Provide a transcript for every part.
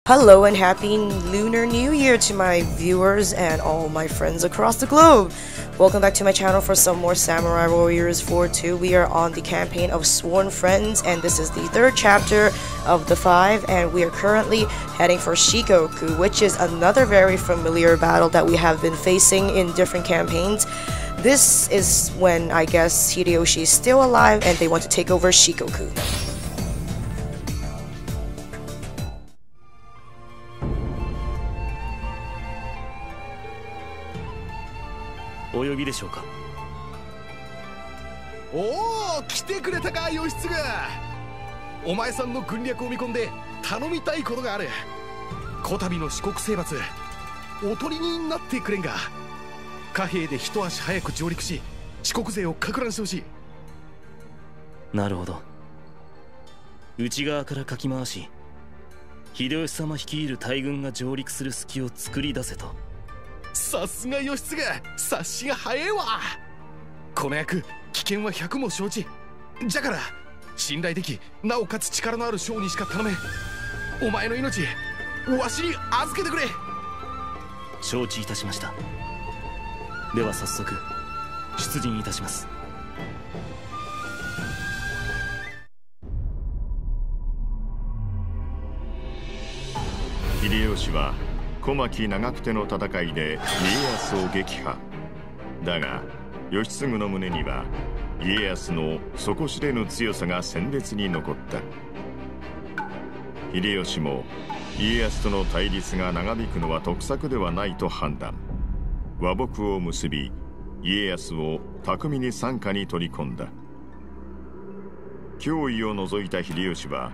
Hello and happy Lunar New Year to my viewers and all my friends across the globe. Welcome back to my channel for some more Samurai Warriors 4-2. We are on the campaign of Sworn Friends and this is the third chapter of the 5, and we are currently heading for Shikoku, which is another very familiar battle that we have been facing in different campaigns. This is when I guess Hideyoshi is still alive and they want to take over Shikoku. お呼びでしょうか。おお、来てくれたか、義継。お前さんの軍略を見込んで頼みたいことがある。こたびの四国征伐、おとりになってくれんが。貨幣で一足早く上陸し、四国勢をかく乱してほしい。なるほど。内側からかき回し、秀吉様率いる大軍が上陸する隙を作り出せと。 さすが義継、察しが早いわ。この役、危険は百も承知。じゃから信頼でき、なおかつ力のある将にしか頼めん。お前の命、わしに預けてくれ。承知いたしました。では早速出陣いたします。秀吉は 小牧長久手の戦いで家康を撃破。だが義継の胸には家康の底知れぬ強さが鮮烈に残った。秀吉も家康との対立が長引くのは得策ではないと判断。和睦を結び家康を巧みに傘下に取り込んだ。脅威を除いた秀吉は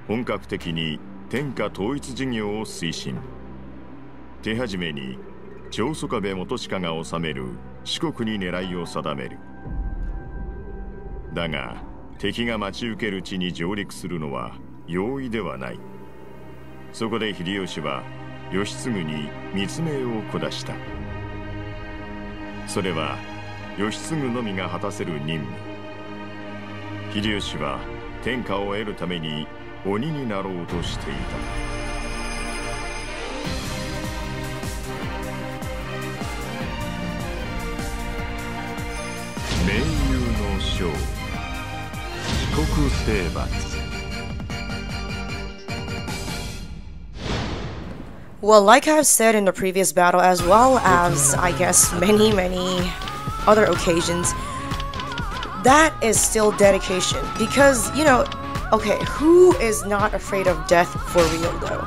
本格的に天下統一事業を推進。 手始めに長宗我部元親が治める四国に狙いを定める。だが敵が待ち受ける地に上陸するのは容易ではない。そこで秀吉は義継に密命を下した。それは義継のみが果たせる任務。秀吉は天下を得るために鬼になろうとしていた。 盟友の将、四国征伐。 Well, like I've said in the previous battle, as well as I guess many other occasions, that is still dedication. Because, you know, okay, who is not afraid of death for real though?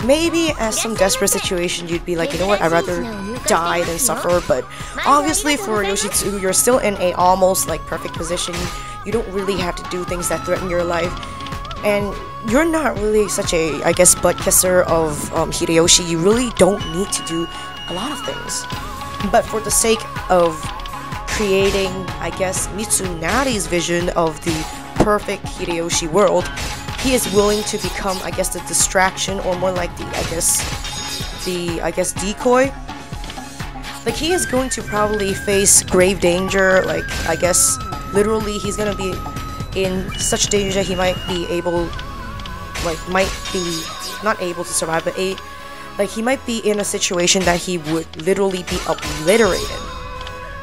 Maybe as some desperate situation you'd be like, you know what, I'd rather die than suffer, but obviously for Yoshitsugu, you're still in a almost like perfect position. You don't really have to do things that threaten your life, and you're not really such a, I guess, butt kisser of Hideyoshi. You really don't need to do a lot of things, but for the sake of creating, I guess, Mitsunari's vision of the perfect Hideyoshi world, he is willing to become, I guess, the distraction, or more like the, I guess, decoy. Like, he is going to probably face grave danger. Like, I guess, literally, he's gonna be in such danger that he might be able, like, might be not able to survive, but like, he might be in a situation that he would literally be obliterated.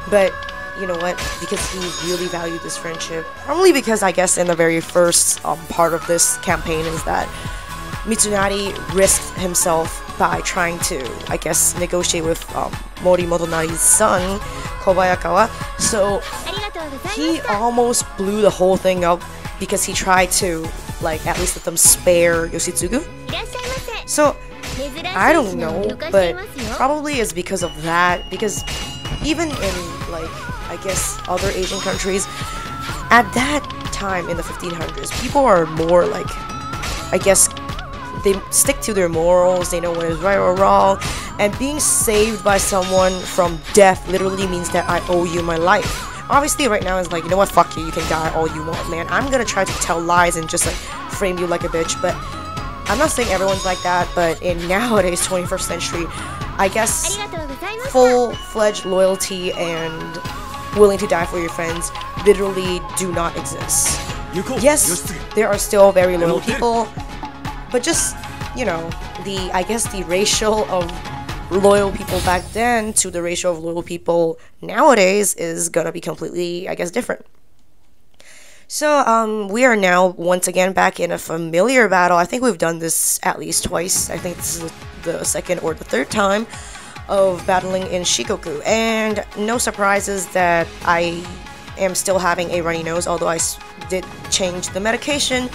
But you know what, because he really valued this friendship, probably because I guess in the very first part of this campaign is that Mitsunari risked himself by trying to, I guess, negotiate with Mori Motonari's son, Kobayakawa. So he almost blew the whole thing up because he tried to, like, at least let them spare Yoshitsugu. So I don't know, but probably it's because of that, because even in, like, I guess other Asian countries, at that time in the 1500s, people are more like, I guess, they stick to their morals, they know what is right or wrong, and being saved by someone from death literally means that I owe you my life. Obviously right now it's like, you know what, fuck you, you can die all you want, man. I'm gonna try to tell lies and just like frame you like a bitch, but I'm not saying everyone's like that, but in nowadays 21st century, I guess full-fledged loyalty and willing to die for your friends literally do not exist. Yes, there are still very loyal people, but just, you know, I guess the ratio of loyal people back then to the ratio of loyal people nowadays is gonna be completely, I guess, different. So, we are now once again back in a familiar battle. I think we've done this at least twice. I think this is the second or the third time of battling in Shikoku. And no surprises that I am still having a runny nose, although I did change the medication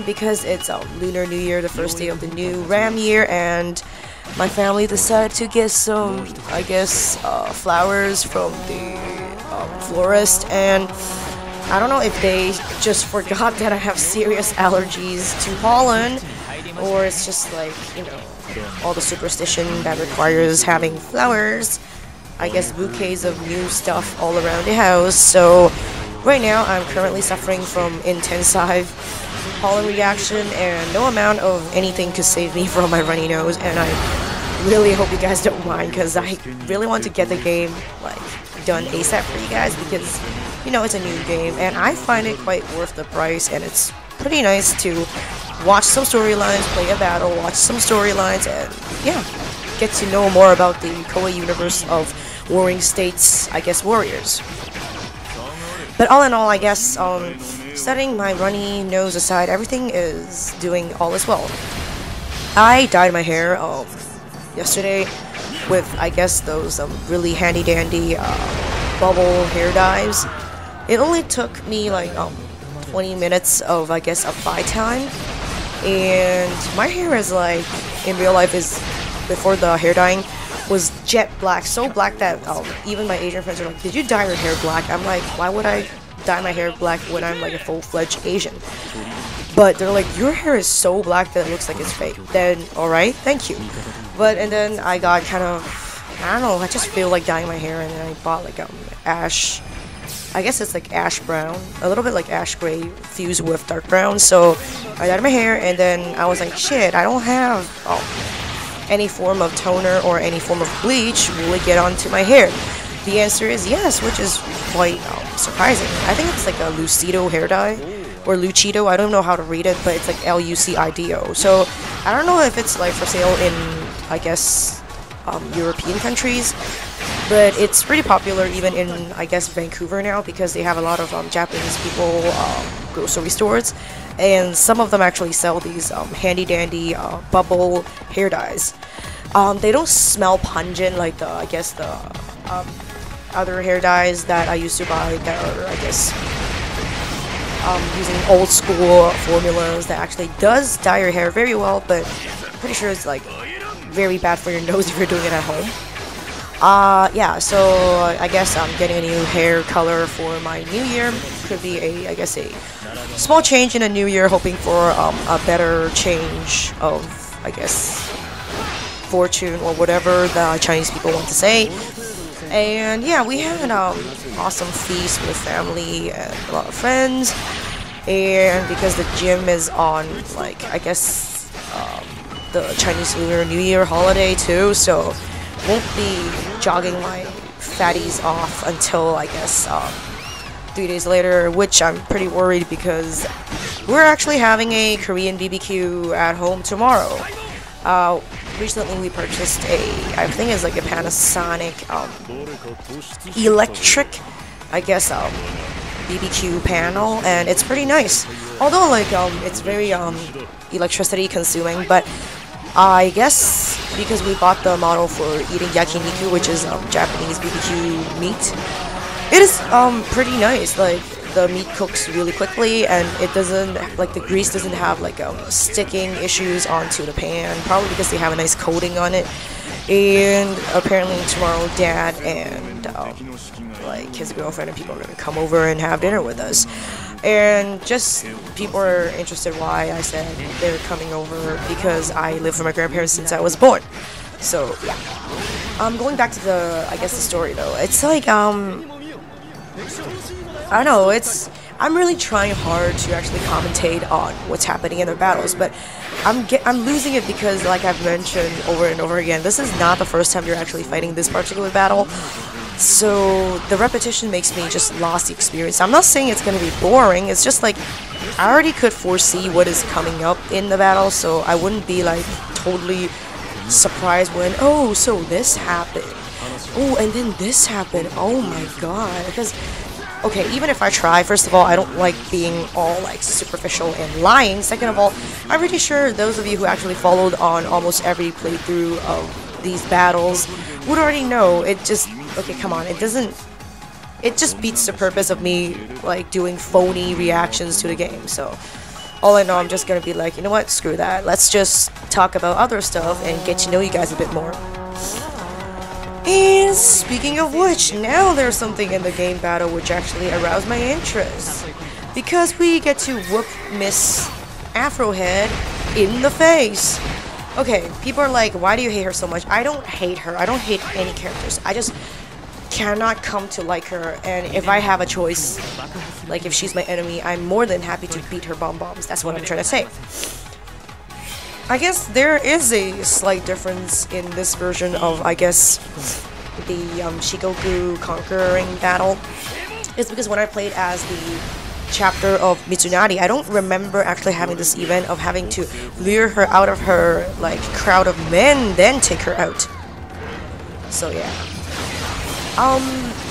because it's Lunar New Year, the first day of the new Ram year, and my family decided to get some, I guess, flowers from the florist, and I don't know if they just forgot that I have serious allergies to pollen, or it's just like, you know, all the superstition that requires having flowers, I guess bouquets of new stuff all around the house. So right now I'm currently suffering from intensive pollen reaction, and no amount of anything could save me from my runny nose, and I really hope you guys don't mind, because I really want to get the game like done ASAP for you guys, because you know it's a new game and I find it quite worth the price, and it's pretty nice to watch some storylines, play a battle, watch some storylines, and yeah, get to know more about the Koei universe of Warring States, I guess, warriors. But all in all, I guess, setting my runny nose aside, everything is doing all as well. I dyed my hair yesterday with, I guess, those really handy dandy bubble hair dyes. It only took me like 20 minutes of, I guess, apply time, and my hair is like, in real life, is before the hair dyeing was jet black, so black that even my Asian friends are like, did you dye your hair black? I'm like, why would I dye my hair black when I'm like a full-fledged Asian? But they're like, your hair is so black that it looks like it's fake. Then alright, thank you. But and then I got kind of, I don't know, I just feel like dyeing my hair, and then I bought like ash, I guess it's like ash brown, a little bit like ash gray fused with dark brown. So I dyed my hair, and then I was like, shit, I don't have any form of toner or any form of bleach. Will it get onto my hair? The answer is yes, which is quite surprising. I think it's like a Lucido hair dye, or Lucido, I don't know how to read it, but it's like Lucido. So I don't know if it's like for sale in, I guess, European countries, but it's pretty popular even in, I guess, Vancouver now, because they have a lot of Japanese people grocery stores, and some of them actually sell these handy dandy bubble hair dyes. They don't smell pungent like the, I guess, the other hair dyes that I used to buy that are, I guess, using old school formulas that actually does dye your hair very well, but I'm pretty sure it's like very bad for your nose if you're doing it at home. Yeah, so I guess I'm getting a new hair color for my new year. Could be a, I guess, a small change in a new year, hoping for a better change of, I guess, fortune or whatever the Chinese people want to say. And yeah, we had an awesome feast with family and a lot of friends. And because the gym is on, like, I guess, the Chinese Lunar New Year holiday too, so won't be jogging my fatties off until, I guess, 3 days later, which I'm pretty worried because we're actually having a Korean BBQ at home tomorrow. Recently we purchased a, I think it's like a Panasonic electric, I guess, BBQ panel, and it's pretty nice. Although like it's very electricity consuming, but I guess because we bought the model for eating yakiniku, which is Japanese BBQ meat, it is pretty nice. Like the meat cooks really quickly, and it doesn't, like, the grease doesn't have like sticking issues onto the pan, probably because they have a nice coating on it. And apparently tomorrow Dad and like his girlfriend and people are gonna come over and have dinner with us. And just people are interested why I said they're coming over, because I live with my grandparents since I was born. So yeah. Going back to the, I guess, the story though. It's like I don't know, I'm really trying hard to actually commentate on what's happening in their battles, but I'm losing it because, like I've mentioned over and over again, this is not the first time you're actually fighting this particular battle. So the repetition makes me just lost the experience. I'm not saying it's gonna be boring, it's just like I already could foresee what is coming up in the battle, so I wouldn't be like totally surprised when, oh, so this happened. Oh, and then this happened. Oh my god. Because, okay, even if I try, first of all, I don't like being all like superficial and lying. Second of all, I'm pretty sure those of you who actually followed on almost every playthrough of these battles would already know. It just, okay, come on, it just beats the purpose of me like doing phony reactions to the game. So all I know, I'm just gonna be like, you know what, screw that. Let's just talk about other stuff and get to know you guys a bit more. And speaking of which, now there's something in the game battle which actually aroused my interest. Because we get to whoop Miss Afrohead in the face. Okay, people are like, why do you hate her so much? I don't hate her. I don't hate any characters. I just cannot come to like her, and if I have a choice, like if she's my enemy, I'm more than happy to beat her bombs. That's what I'm trying to say. I guess there is a slight difference in this version of, I guess, the Shikoku conquering battle. It's because when I played as the chapter of Mitsunari, I don't remember actually having this event of having to lure her out of her like crowd of men, then take her out. So yeah.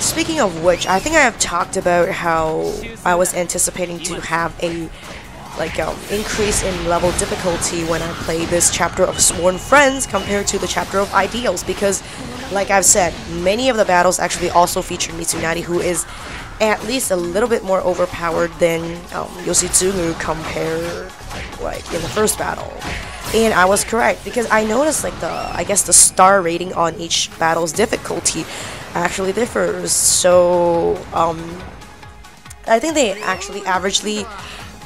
Speaking of which, I think I have talked about how I was anticipating to have a increase in level difficulty when I play this chapter of Sworn Friends compared to the chapter of Ideals, because like I've said, many of the battles actually also feature Mitsunari, who is at least a little bit more overpowered than Yoshitsugu compared like in the first battle. And I was correct, because I noticed like the star rating on each battle's difficulty actually differs. So I think they actually averagely,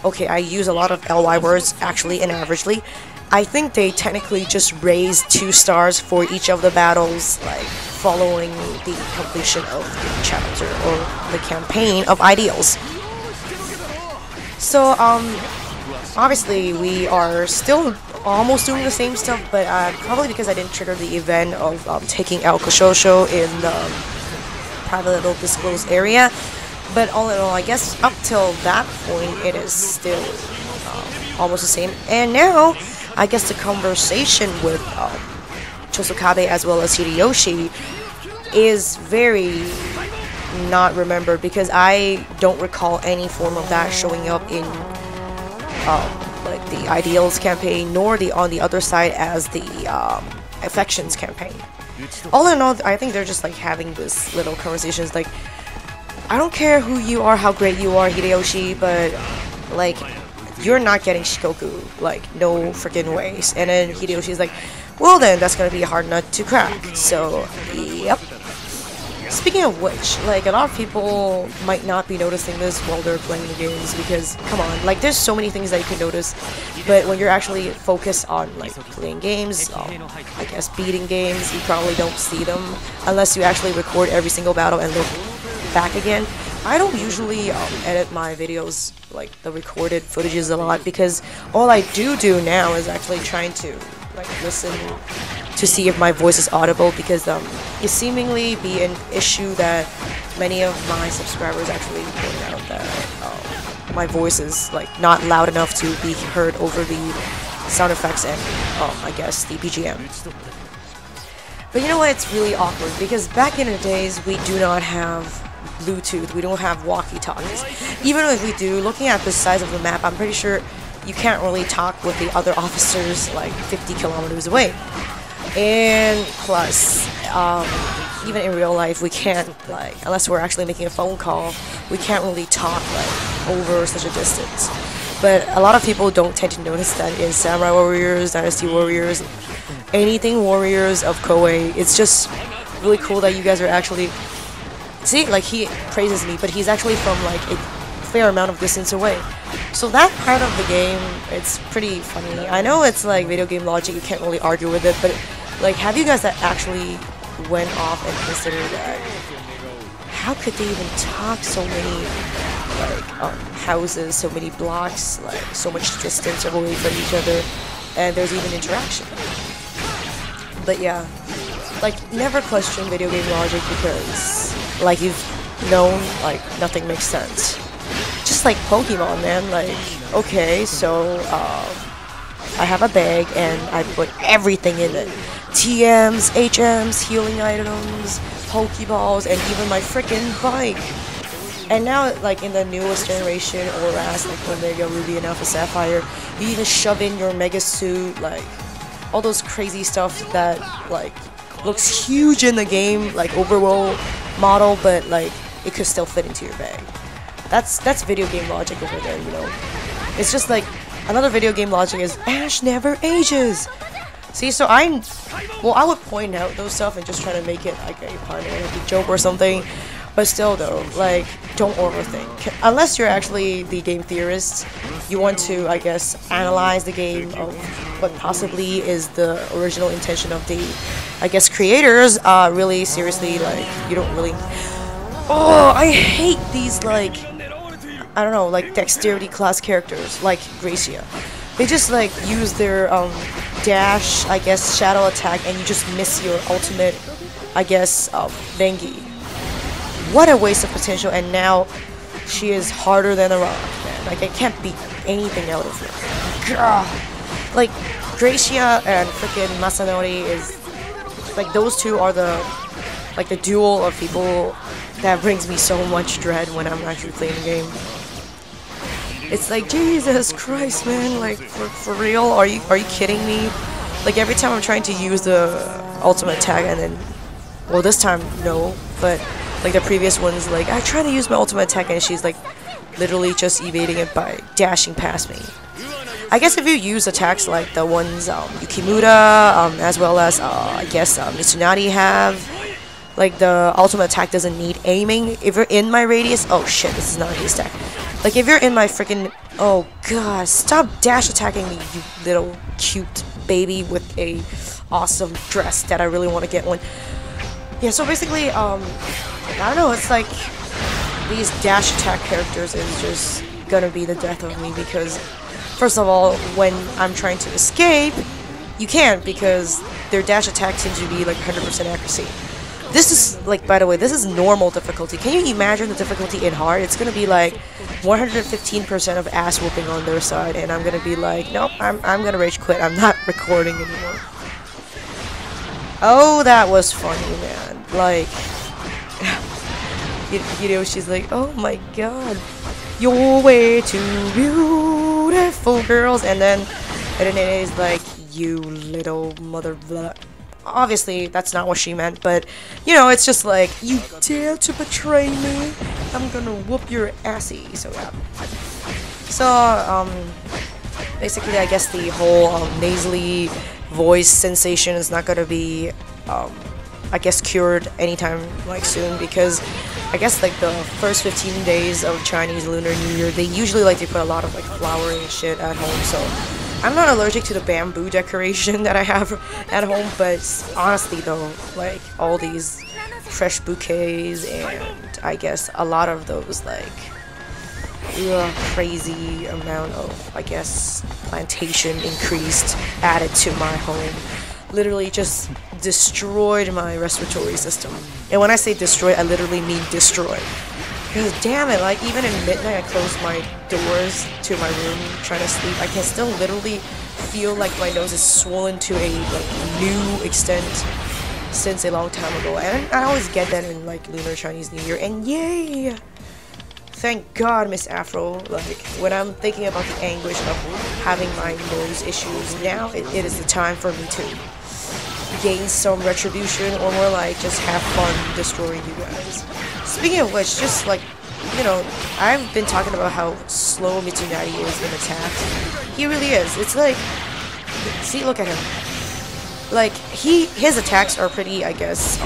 okay, I use a lot of LY words actually and averagely, I think they technically just raised 2 stars for each of the battles, like following the completion of the chapter or the campaign of Ideals. So obviously we are still almost doing the same stuff, but probably because I didn't trigger the event of taking El Koshosho in the private little disclosed area. But all in all, I guess up till that point, it is still almost the same. And now, I guess the conversation with Chosokabe as well as Hideyoshi is very not remembered, because I don't recall any form of that showing up in like the Ideals campaign, nor on the other side as the Affections campaign. All in all, I think they're just like having this little conversations like, I don't care who you are, how great you are, Hideyoshi, but like you're not getting Shikoku, like no freaking ways. And then Hideyoshi's like, well then, that's gonna be a hard nut to crack. So yep. Speaking of which, like a lot of people might not be noticing this while they're playing the games, because come on, like there's so many things that you can notice, but when you're actually focused on like playing games, I guess beating games, you probably don't see them unless you actually record every single battle and look back again. I don't usually edit my videos, like the recorded footages, a lot, because all I do now is actually trying to like listen to see if my voice is audible, because it seemingly be an issue that many of my subscribers actually pointed out, that my voice is like not loud enough to be heard over the sound effects and I guess the BGM. But you know what, it's really awkward, because back in the days we do not have Bluetooth, we don't have walkie-talkies. Even if we do, looking at the size of the map, I'm pretty sure you can't really talk with the other officers like 50 kilometers away. And plus, even in real life, we can't, like, unless we're actually making a phone call, we can't really talk like over such a distance. But a lot of people don't tend to notice that in Samurai Warriors, Dynasty Warriors, anything Warriors of Koei. It's just really cool that you guys are actually, see, like he praises me, but he's actually from like a fair amount of distance away. So that part of the game, it's pretty funny. I know it's like video game logic, you can't really argue with it, but like, have you guys that actually went off and considered that? How could they even talk so many like houses, so many blocks, like so much distance away from each other, and there's even interaction? But yeah, like never question video game logic, because like you've known, like nothing makes sense. Just like Pokemon, man. Like, okay, so I have a bag and I put everything in it. TMs, HMs, healing items, Pokeballs, and even my freaking bike. And now, like in the newest generation, or as like Omega Ruby and Alpha Sapphire, you even shove in your Mega Suit, like all those crazy stuff that like looks huge in the game, like overworld model, but like it could still fit into your bag. That's video game logic over there, you know. It's just like another video game logic is Ash never ages. See, so I would point out those stuff and just try to make it like a pun or like a joke or something. But still though, like, don't overthink. Unless you're actually the game theorist, you want to, I guess, analyze the game of what possibly is the original intention of the, I guess, creators, really seriously, like, you don't really... Oh, I hate these, like, I don't know, like, dexterity class characters, like Gracia. They just, like, use their, dash, I guess, shadow attack, and you just miss your ultimate, I guess, Vengi. What a waste of potential, and now she is harder than a rock, man. Like, I can't beat anything out of her. Gah. Like, Gracia and freaking Masanori is, like, those two are the, like, the duel of people that brings me so much dread when I'm actually playing the game. It's like, Jesus Christ, man, like, for real? Are you kidding me? Like, every time I'm trying to use the ultimate attack, and then, well, this time, no, but like the previous ones, like, I try to use my ultimate attack and she's like literally just evading it by dashing past me. I guess if you use attacks like the ones Yukimura, as well as I guess Mitsunari have, like the ultimate attack doesn't need aiming. If you're in my radius, oh shit, this is not a haystack. Like if you're in my freaking, oh god, stop dash attacking me, you little cute baby with a awesome dress that I really want to get one. Yeah, so basically, I don't know, it's like these dash attack characters is just gonna be the death of me because, first of all, when I'm trying to escape, you can't because their dash attack seems to be like 100% accuracy. This is, like, by the way, this is normal difficulty. Can you imagine the difficulty in hard? It's gonna be like 115% of ass whooping on their side, and I'm gonna be like, nope, I'm gonna rage quit, I'm not recording anymore. Oh, that was funny, man. Like, you know, she's like, oh my god, you're way too beautiful, girls. And then it is like, you little mother. Blah. Obviously, that's not what she meant, but, you know, it's just like, you dare to betray me? I'm gonna whoop your assy. So, yeah. So, basically, I guess the whole nasally voice sensation is not gonna be, I guess, cured anytime like soon, because I guess like the first 15 days of Chinese Lunar New Year, they usually like to put a lot of like flowering shit at home. So I'm not allergic to the bamboo decoration that I have at home, but honestly though, like all these fresh bouquets and I guess a lot of those like crazy amount of, I guess, plantation increased added to my home literally just destroyed my respiratory system. And when I say destroyed, I literally mean destroyed. Because damn it, like even in midnight I close my doors to my room trying to sleep, I can still literally feel like my nose is swollen to a like new extent since a long time ago. And I always get that in like Lunar Chinese New Year, and yay! Thank God, Miss Afro. Like, when I'm thinking about the anguish of having my nose issues, now it is the time for me to gain some retribution, or more like just have fun destroying you guys. Speaking of which, just like, you know, I've been talking about how slow Mitsunari is in attacks. He really is. It's like, see, look at him. Like, his attacks are pretty, I guess,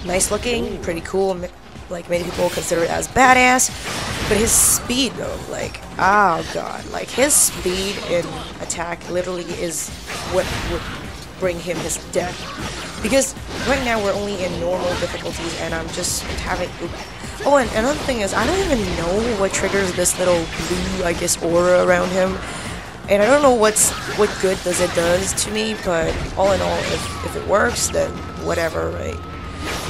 nice looking, pretty cool. Like, many people consider it as badass, but his speed though, like, oh god, like his speed in attack literally is what would bring him his death. Because right now we're only in normal difficulties and I'm just having, oh, and another thing is I don't even know what triggers this little blue, I guess, aura around him, and I don't know what good does to me, but all in all, if it works, then whatever, right?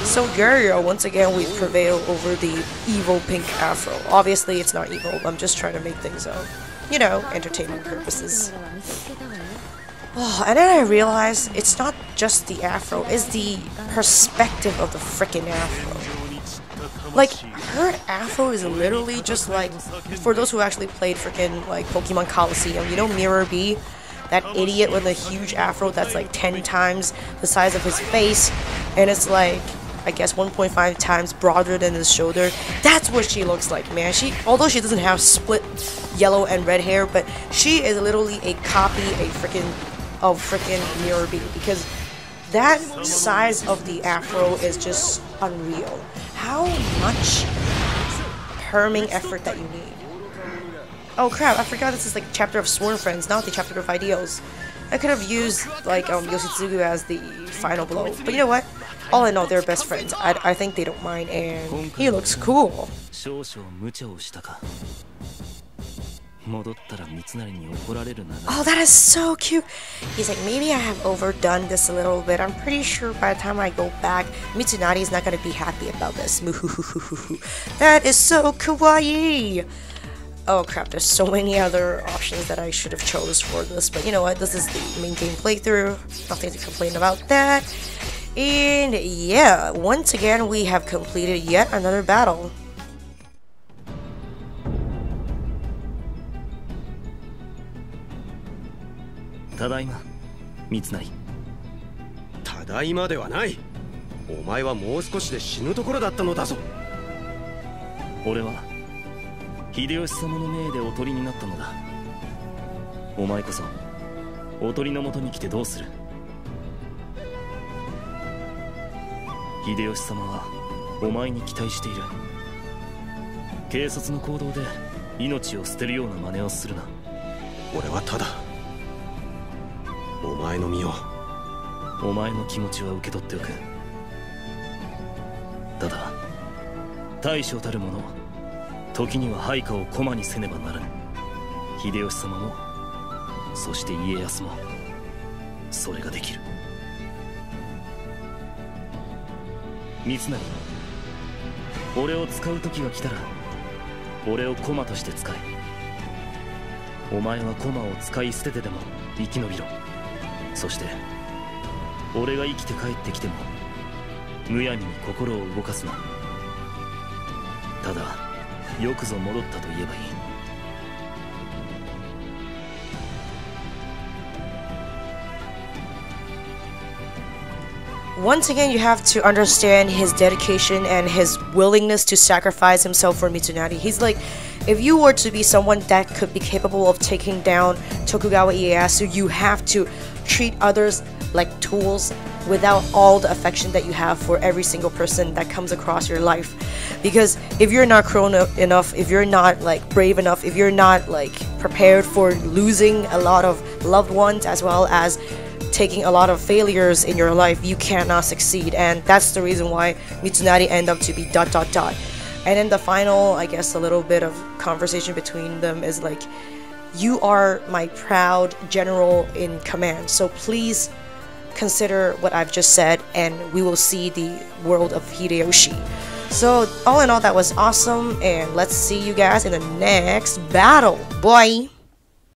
So Gario, once again, we prevail over the evil pink afro. Obviously, it's not evil. I'm just trying to make things, you know, entertainment purposes. Oh, and then I realized it's not just the afro, it's the perspective of the freaking afro. Like, her afro is literally just like, for those who actually played freaking like Pokemon Coliseum, you know Mirror B? That idiot with a huge afro that's like 10 times the size of his face, and it's like, I guess 1.5 times broader than his shoulder. That's what she looks like, man. Although she doesn't have split yellow and red hair, but she is literally a copy, of freaking Mirror B, because that size of the afro is just unreal. How much perming effort that you need. Oh crap, I forgot this is like chapter of Sworn Friends, not the chapter of Ideals. I could have used like Yoshitsugu as the final blow, but you know what? All in all, they're best friends. I think they don't mind, and he looks cool. Oh, that is so cute. He's like, maybe I have overdone this a little bit. I'm pretty sure by the time I go back, Mitsunari is not going to be happy about this. That is so kawaii. Oh crap, there's so many other options that I should have chose for this, but you know what, this is the main game playthrough. Nothing to complain about that. And yeah, once again, we have completed yet another battle. Tadaima, Mitsunari. Tadaima ではない。お前はもう少しで死ぬところだったのだぞ。俺は秀吉様の命でおとりになったのだ。お前こそおとりのもとに来てどうする？秀吉様はお前に期待している。警察の行動で命を捨てるような真似をするな。俺はただお前の身を、お前の気持ちは受け取っておく。ただ大将たる者、時には配下を駒にせねばならぬ。秀吉様もそして家康もそれができる。三成、俺を使う時が来たら俺を駒として使え。お前は駒を使い捨ててでも生き延びろ。そして俺が生きて帰ってきてもむやみに心を動かすな。ただよくぞ戻ったと言えばいい。Once again, you have to understand his dedication and his willingness to sacrifice himself for Mitsunari. He's like, if you were to be someone that could be capable of taking down Tokugawa Ieyasu, you have to treat others like tools without all the affection that you have for every single person that comes across your life. Because if you're not grown up enough, if you're not like brave enough, if you're not like prepared for losing a lot of loved ones as well as taking a lot of failures in your life, you cannot succeed. And that's the reason why Mitsunari end up to be ... And then the final, I guess, a little bit of conversation between them is like, you are my proud general in command, so please consider what I've just said and we will see the world of Hideyoshi. So all in all, that was awesome, and let's see you guys in the next battle. Bye!